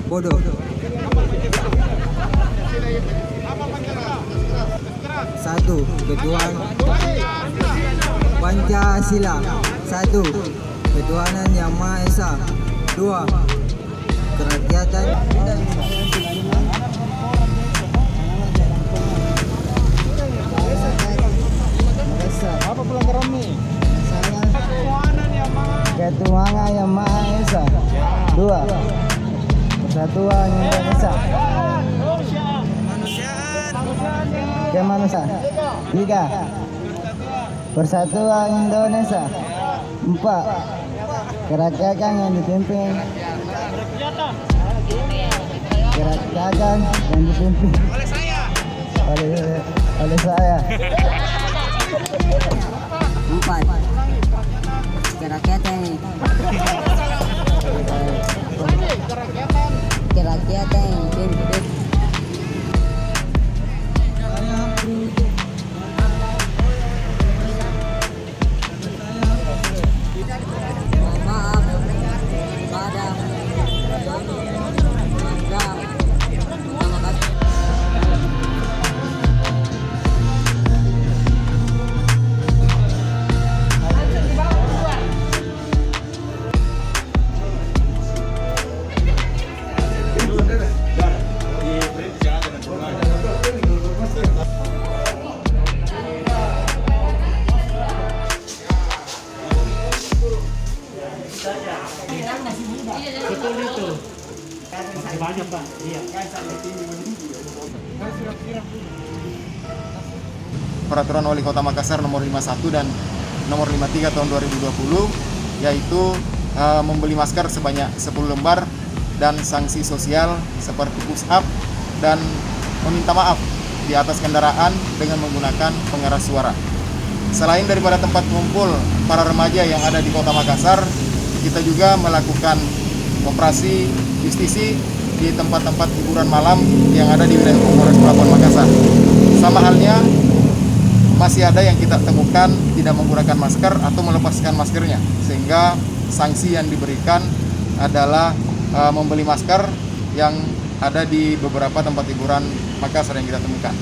bodoh. Satu, ketuhanan Pancasila. Satu, ketuhanan yang Maha Esa. Dua, kerakyatan Apa pelanggaran nih? ketuhanan yang Maha Esa. Dua, persatuan Indonesia. Kemanusiaan. Tiga, persatuan Indonesia. Empat, kerakyatan yang dipimpin oleh saya. Empat, kerakyatan yang dipimpin Betul itu. Masih banyak Pak. Iya. Peraturan Wali Kota Makassar nomor 51 dan nomor 53 tahun 2020, yaitu membeli masker sebanyak 10 lembar dan sanksi sosial seperti push up dan meminta maaf di atas kendaraan dengan menggunakan pengeras suara. Selain daripada tempat kumpul para remaja yang ada di Kota Makassar, kita juga melakukan operasi justisi di tempat-tempat hiburan malam yang ada di wilayah Polres Pelabuhan Makassar. Sama halnya, masih ada yang kita temukan tidak menggunakan masker atau melepaskan maskernya, sehingga sanksi yang diberikan adalah membeli masker yang ada di beberapa tempat hiburan Makassar yang kita temukan.